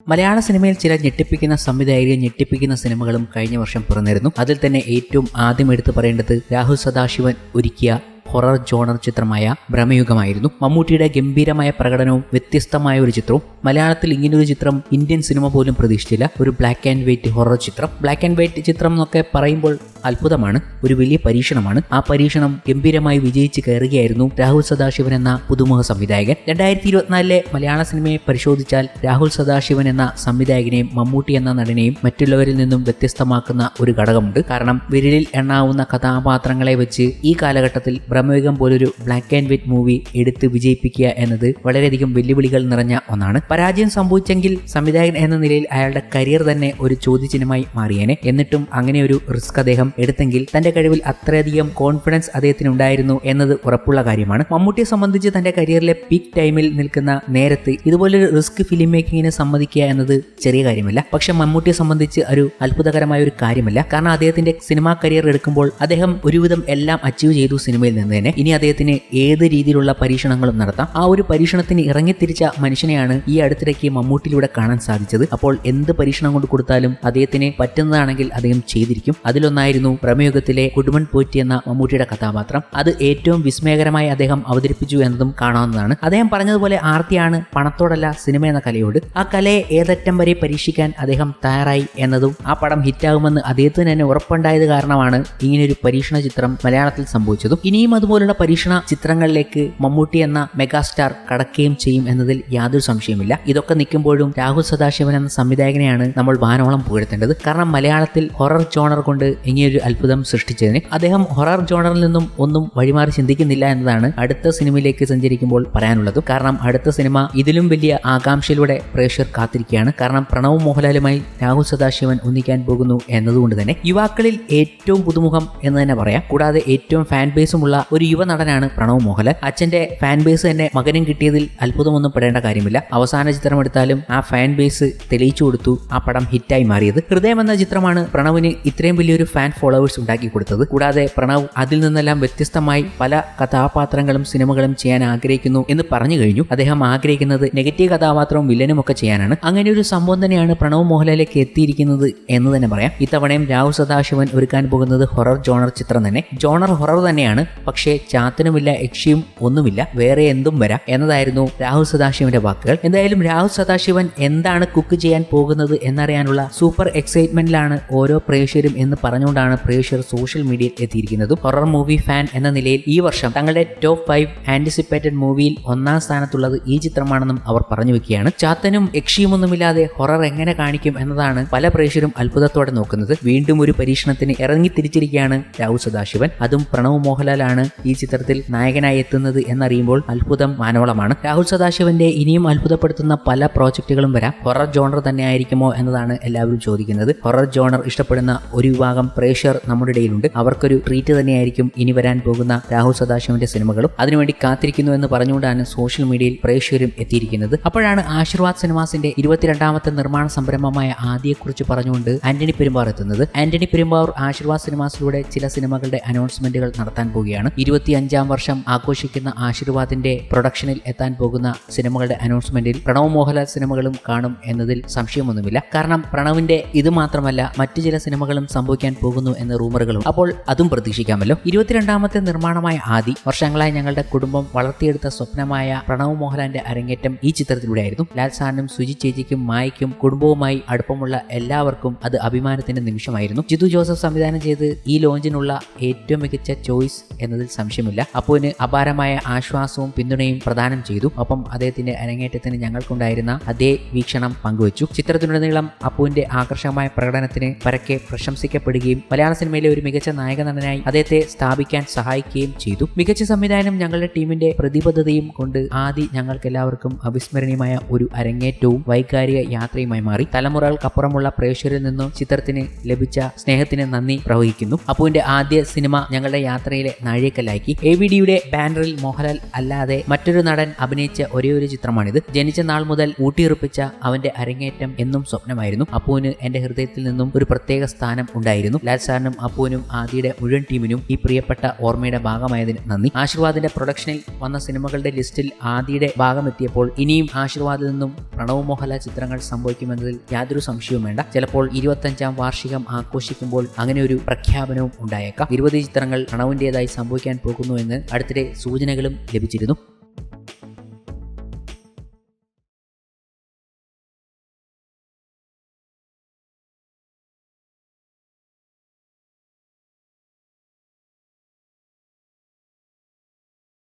മലയാള സിനിമയിൽ ചില ഞെട്ടിപ്പിക്കുന്ന സംവിധായകരെയും ഞെട്ടിപ്പിക്കുന്ന സിനിമകളും കഴിഞ്ഞ വർഷം പിറന്നിരുന്നു. അതിൽ തന്നെ ഏറ്റവും ആദ്യം എടുത്തു പറയേണ്ടത് രാഹുൽ സദാശിവൻ ഒരുക്കിയ ഹൊറർ ജോണർ ചിത്രമായ ഭ്രമയുഗമായിരുന്നു. മമ്മൂട്ടിയുടെ ഗംഭീരമായ പ്രകടനവും വ്യത്യസ്തമായ ഒരു ചിത്രവും. മലയാളത്തിൽ ഇങ്ങനൊരു ചിത്രം ഇന്ത്യൻ സിനിമ പോലും പ്രതീക്ഷിച്ചില്ല. ഒരു ബ്ലാക്ക് ആൻഡ് വൈറ്റ് ഹൊറർ ചിത്രം. ബ്ലാക്ക് ആൻഡ് വൈറ്റ് ചിത്രം എന്നൊക്കെ പറയുമ്പോൾ അത്ഭുതമാണ്, ഒരു വലിയ പരീക്ഷണമാണ്. ആ പരീക്ഷണം ഗംഭീരമായി വിജയിച്ച് കയറുകയായിരുന്നു രാഹുൽ സദാശിവൻ എന്ന പുതുമുഖ സംവിധായകൻ. 2024 മലയാള സിനിമയെ പരിശോധിച്ചാൽ രാഹുൽ സദാശിവൻ എന്ന സംവിധായകനെയും മമ്മൂട്ടി എന്ന നടനെയും മറ്റുള്ളവരിൽ നിന്നും വ്യത്യസ്തമാക്കുന്ന ഒരു ഘടകമുണ്ട്. കാരണം വിരലിൽ എണ്ണാവുന്ന കഥാപാത്രങ്ങളെ വെച്ച് ഈ കാലഘട്ടത്തിൽ ഭ്രമയുഗം പോലൊരു ബ്ലാക്ക് ആൻഡ് വൈറ്റ് മൂവി എടുത്ത് വിജയിപ്പിക്കുക എന്നത് വളരെയധികം വെല്ലുവിളികൾ നിറഞ്ഞ ഒന്നാണ്. പരാജയം സംഭവിച്ചെങ്കിൽ സംവിധായകൻ എന്ന നിലയിൽ അയാളുടെ കരിയർ തന്നെ ഒരു ചോദ്യചിഹ്നമായി മാറിയേനെ. എന്നിട്ടും അങ്ങനെ ഒരു റിസ്ക് അദ്ദേഹം എടുത്തെങ്കിൽ തന്റെ കഴിവിൽ അത്രയധികം കോൺഫിഡൻസ് അദ്ദേഹത്തിന് ഉണ്ടായിരുന്നു എന്നത് ഉറപ്പുള്ള കാര്യമാണ്. മമ്മൂട്ടിയെ സംബന്ധിച്ച് തന്റെ കരിയറിലെ പീക്ക് ടൈമിൽ നിൽക്കുന്ന നേരത്ത് ഇതുപോലൊരു റിസ്ക് ഫിലിം മേക്കിങ്ങിനെ സമ്മതിക്കുക എന്നത് ചെറിയ കാര്യമല്ല. പക്ഷെ മമ്മൂട്ടിയെ സംബന്ധിച്ച് ഒരു അത്ഭുതകരമായ ഒരു കാര്യമല്ല. കാരണം അദ്ദേഹത്തിന്റെ സിനിമാ കരിയർ എടുക്കുമ്പോൾ അദ്ദേഹം ഒരുവിധം എല്ലാം അച്ചീവ് ചെയ്തു സിനിമയിൽ നിന്ന് തന്നെ. ഇനി അദ്ദേഹത്തിന് ഏത് രീതിയിലുള്ള പരീക്ഷണങ്ങളും നടത്താം. ആ ഒരു പരീക്ഷണത്തിന് ഇറങ്ങിത്തിരിച്ച മനുഷ്യനെയാണ് ഈ അടുത്തിടയ്ക്ക് മമ്മൂട്ടിയിലൂടെ കാണാൻ സാധിച്ചത്. അപ്പോൾ എന്ത് പരീക്ഷണം കൊണ്ട് കൊടുത്താലും അദ്ദേഹത്തിന് പറ്റുന്നതാണെങ്കിൽ അദ്ദേഹം ചെയ്തിരിക്കും. അതിലൊന്നായിരുന്നു ഭ്രമയുഗത്തിലെ കുടുംബൻ പോറ്റി എന്ന മമ്മൂട്ടിയുടെ കഥാപാത്രം. അത് ഏറ്റവും വിസ്മയകരമായി അദ്ദേഹം അവതരിപ്പിച്ചു എന്നതും കാണാവുന്നതാണ്. അദ്ദേഹം പറഞ്ഞതുപോലെ ആർത്തിയാണ് പണത്തോടല്ല സിനിമ എന്ന കലയോട്. ആ കലയെ ഏതറ്റം വരെ പരീക്ഷിക്കാൻ അദ്ദേഹം തയ്യാറായി എന്നതും ആ പടം ഹിറ്റാകുമെന്ന് അദ്ദേഹത്തിന് തന്നെ ഉറപ്പുണ്ടായത് കാരണമാണ് ഇങ്ങനെയൊരു പരീക്ഷണ ചിത്രം മലയാളത്തിൽ സംഭവിച്ചതും. ഇനിയും അതുപോലുള്ള പരീക്ഷണ ചിത്രങ്ങളിലേക്ക് മമ്മൂട്ടി എന്ന മെഗാസ്റ്റാർ കടക്കുകയും ചെയ്യും എന്നതിൽ യാതൊരു സംശയമില്ല. ഇതൊക്കെ നിൽക്കുമ്പോഴും രാഹുൽ സദാശിവൻ എന്ന സംവിധായകനെയാണ് നമ്മൾ വാനോളം പുകഴ്ത്തേണ്ടത്. കാരണം മലയാളത്തിൽ ഹൊറർ ജോണർ കൊണ്ട് ഇങ്ങനെയൊരു അത്ഭുതം സൃഷ്ടിച്ചതിന് അദ്ദേഹം ഹൊറർ ജോണറിൽ നിന്നും ഒന്നും വഴിമാറി ചിന്തിക്കുന്നില്ല എന്നതാണ് അടുത്ത സിനിമയിലേക്ക് സഞ്ചരിക്കുമ്പോൾ പറയാനുള്ളതും. കാരണം അടുത്ത സിനിമ ഇതിലും വലിയ ആകാംക്ഷയിലൂടെ പ്രേക്ഷകർ കാത്തിരിക്കുകയാണ്. കാരണം പ്രണവ് മോഹൻലാലുമായി രാഹുൽ സദാശിവൻ ഒന്നിക്കാൻ പോകുന്നു എന്നതുകൊണ്ട് തന്നെ യുവാക്കളിൽ ഏറ്റവും പുതുമുഖം എന്ന് തന്നെ പറയാം. കൂടാതെ ഏറ്റവും ഫാൻ ബേസുമുള്ള ഒരു യുവ നടനാണ് പ്രണവ് മോഹൻലാൽ. അച്ഛന്റെ ഫാൻ ബേസ് തന്നെ മകനും കിട്ടിയതിൽ അത്ഭുതമൊന്നും പെടേണ്ട കാര്യമില്ല. അവസാന ചിത്രം എടുത്താലും ആ ഫാൻ ബേസ് തെളിയിച്ചു കൊടുത്തു ആ പടം ഹിറ്റായി മാറിയത്. ഹൃദയം എന്ന ചിത്രമാണ് പ്രണവിന് ഇത്രയും വലിയൊരു ഫാൻ ഫോളോവേഴ്സ് ഉണ്ടാക്കി കൊടുത്തത്. കൂടാതെ പ്രണവ് അതിൽ നിന്നെല്ലാം വ്യത്യസ്തമായി പല കഥാപാത്രങ്ങളും സിനിമകളും ചെയ്യാൻ ആഗ്രഹിക്കുന്നു എന്ന് പറഞ്ഞു കഴിഞ്ഞു. അദ്ദേഹം ആഗ്രഹിക്കുന്നത് നെഗറ്റീവ് കഥാപാത്രവും വില്ലനും ഒക്കെ ചെയ്യാനാണ്. അങ്ങനെ ഒരു സംഭവം തന്നെയാണ് പ്രണവ് മോഹൻലാലിലേക്ക് എത്തിയിരിക്കുന്നത് എന്ന് തന്നെ പറയാം. ഇത്തവണയും രാഹുൽ സദാശിവൻ ഒരുക്കാൻ പോകുന്നത് ഹൊറർ ജോണർ ചിത്രം തന്നെ. ജോണർ ഹൊറർ തന്നെയാണ്, പക്ഷേ ചാത്തനുമില്ല, യക്ഷിയും ഒന്നുമില്ല, വേറെ എന്തും വരാം എന്നതായിരുന്നു രാഹുൽ സദാശിവന്റെ വാക്കുകൾ. എന്തായാലും രാഹുൽ സദാശിവൻ എന്താണ് കുക്ക് ചെയ്യാൻ പോകുന്നത് എന്നറിയാനുള്ള സൂപ്പർ എക്സൈറ്റ്മെന്റിലാണ് ഓരോ പ്രേക്ഷകരും എന്ന് പറഞ്ഞുകൊണ്ടാണ് പ്രേക്ഷകർ സോഷ്യൽ മീഡിയയിൽ എത്തിയിരിക്കുന്നത്. ഹൊറർ മൂവി ഫാൻ എന്ന നിലയിൽ ഈ വർഷം തങ്ങളുടെ ടോപ്പ് 5 ആന്റിസിപ്പേറ്റഡ് മൂവിയിൽ ഒന്നാം സ്ഥാനത്തുള്ളത് ഈ ചിത്രമാണെന്നും അവർ പറഞ്ഞു വെക്കുകയാണ്. ചാത്തനും യക്ഷിയുമൊന്നുമില്ലാതെ ഹൊറർ എങ്ങനെ കാണിക്കും എന്നതാണ് പല പ്രേക്ഷകരും അത്ഭുതത്തോടെ നോക്കുന്നത്. വീണ്ടും ഒരു പരീക്ഷണത്തിന് ഇറങ്ങി തിരിച്ചിരിക്കുകയാണ് രാഹുൽ സദാശിവൻ. അതും പ്രണവ് മോഹൻലാലാണ് ഈ ചിത്രത്തിൽ നായകനായി എത്തുന്നത് എന്നറിയുമ്പോൾ അത്ഭുതം മാനോളമാണ്. രാഹുൽ സദാശിവന്റെ ഇനിയും അത്ഭുതപ്പെടുത്തുന്ന പല പ്രോജക്റ്റുകളും വരാം. ഹൊറർ ജോണർ തന്നെ ആയിരിക്കുമോ എന്നതാണ് എല്ലാവരും ചോദിക്കുന്നത്. ഹൊറർ ജോണർ ഇഷ്ടപ്പെടുന്ന ഒരു വിഭാഗം പ്രേക്ഷകർ നമ്മുടെ ഇടയിലുണ്ട്. അവർക്കൊരു ട്രീറ്റ് തന്നെയായിരിക്കും ഇനി വരാൻ പോകുന്ന രാഹുൽ സദാശിവന്റെ സിനിമകളും. അതിനുവേണ്ടി കാത്തിരിക്കുന്നു എന്ന് പറഞ്ഞുകൊണ്ടാണ് സോഷ്യൽ മീഡിയയിൽ പ്രേക്ഷകരും എത്തിയിരിക്കുന്നത്. അപ്പോഴാണ് ആശീർവാദ് സിനിമാസിന്റെ 22ാമത്തെ നിർമ്മാണ സംരംഭമായ ആദിയെക്കുറിച്ച് പറഞ്ഞുകൊണ്ട് ആന്റണി പെരുമ്പാവൂർ എത്തുന്നത്. ആന്റണി പെരുമ്പാവൂർ ആശീർവാദ് സിനിമാസിലൂടെ ചില സിനിമകളുടെ അനൗൺസ്മെന്റുകൾ നടത്താൻ പോവുകയാണ്. 25ാം വർഷം ആഘോഷിക്കുന്ന ആശീർവാദിന്റെ പ്രൊഡക്ഷനിൽ എത്താൻ പോകുന്ന സിനിമകളുടെ അനൗൺസ്മെന്റിൽ പ്രണവ് മോഹൻലാൽ സിനിമകളും കാണും എന്നതിൽ സംശയമൊന്നുമില്ല. കാരണം പ്രണവിന്റെ ഇത് മാത്രമല്ല മറ്റു ചില സിനിമകളും സംഭവിക്കാൻ പോകുന്നു എന്ന റൂമറുകളും അപ്പോൾ അതും പ്രതീക്ഷിക്കാമല്ലോ. 22ാമത്തെ നിർമ്മാണമായ ആദി വർഷങ്ങളായി ഞങ്ങളുടെ കുടുംബം വളർത്തിയെടുത്ത സ്വപ്നമായ പ്രണവ് മോഹൻലാലിന്റെ അരങ്ങേറ്റം ഈ ചിത്രത്തിലൂടെയായിരുന്നു. ലാൽ സാറിനും സുജി ചേച്ചിക്കും മായ്ക്കും കുടുംബവുമായി അടുപ്പമുള്ള എല്ലാവർക്കും അത് അഭിമാനത്തിന്റെ നിമിഷമായിരുന്നു. ജിതു ജോസഫ് സംവിധാനം ചെയ്ത് ഈ ലോഞ്ചിനുള്ള ഏറ്റവും മികച്ച ചോയ്സ് എന്നതിൽ സംശയമില്ല. അപ്പുവിന് അപാരമായ ആശ്വാസവും പിന്തുണയും പ്രദാനം ചെയ്തു. ഒപ്പം അദ്ദേഹത്തിന്റെ അരങ്ങേറ്റത്തിന് ഞങ്ങൾക്കുണ്ടായിരുന്ന അതേ വീക്ഷണം പങ്കുവച്ചു. ചിത്രത്തിലുടനീളം അപ്പുവിന്റെ ആകർഷകമായ പ്രകടനത്തിന് പരക്കെ പ്രശംസിക്കപ്പെടുകയും മലയാള സിനിമയിലെ ഒരു മികച്ച നായക നടനായി അദ്ദേഹത്തെ സ്ഥാപിക്കാൻ സഹായിക്കുകയും ചെയ്തു. മികച്ച സംവിധാനം ഞങ്ങളുടെ ടീമിന്റെ പ്രതിബദ്ധതയും കൊണ്ട് ആദി ഞങ്ങൾക്കെല്ലാവർക്കും അവിസ്മരണീയമായ ഒരു അരങ്ങേറ്റവും വൈകാരിക യാത്രയുമായി മാറി. തലമുറകൾക്കപ്പുറമുള്ള പ്രേക്ഷകരിൽ നിന്നും ചിത്രത്തിന് ലഭിച്ച സ്നേഹത്തിന് നന്ദി പ്രവഹിക്കുന്നു. അപ്പുവിന്റെ ആദ്യ സിനിമ ഞങ്ങളുടെ യാത്രയിലെ നാഴിക നാഴികക്കല്ലാക്കി. AVDയുടെ ബാനറിൽ മോഹൻലാൽ അല്ലാതെ മറ്റൊരു നടൻ അഭിനയിച്ച ഒരേയൊരു ചിത്രമാണിത്. ജനിച്ച നാൾ മുതൽ ഊട്ടിയുറപ്പിച്ച അവന്റെ അരങ്ങേറ്റം എന്നും സ്വപ്നമായിരുന്നു. അപ്പുവിന് എന്റെ ഹൃദയത്തിൽ നിന്നും ഒരു പ്രത്യേക സ്ഥാനം ഉണ്ടായിരുന്നു. ലാൽ സാറിനും അപ്പുവിനും ആദിയുടെ മുഴുവൻ ടീമിനും ഈ പ്രിയപ്പെട്ട ഓർമ്മയുടെ ഭാഗമായതിന് നന്ദി. ആശീർവാദിന്റെ പ്രൊഡക്ഷനിൽ വന്ന സിനിമകളുടെ ലിസ്റ്റിൽ ആദിയുടെ ഭാഗമെത്തിയപ്പോൾ ഇനിയും ആശീർവാദിൽ നിന്നും പ്രണവ് മോഹൻലാൽ ചിത്രങ്ങൾ സംഭവിക്കുമെന്നതിൽ യാതൊരു സംശയവും വേണ്ട. ചിലപ്പോൾ 25ാം വാർഷികം ആഘോഷിക്കുമ്പോൾ അങ്ങനെ ഒരു പ്രഖ്യാപനവും ഉണ്ടായേക്കാം. 20 ചിത്രങ്ങൾ പ്രണവിന്റേതായി സംഭവിക്കാൻ പോകുന്നു എന്ന് അടുത്തിടെ സൂചനകളും ലഭിച്ചിരുന്നു.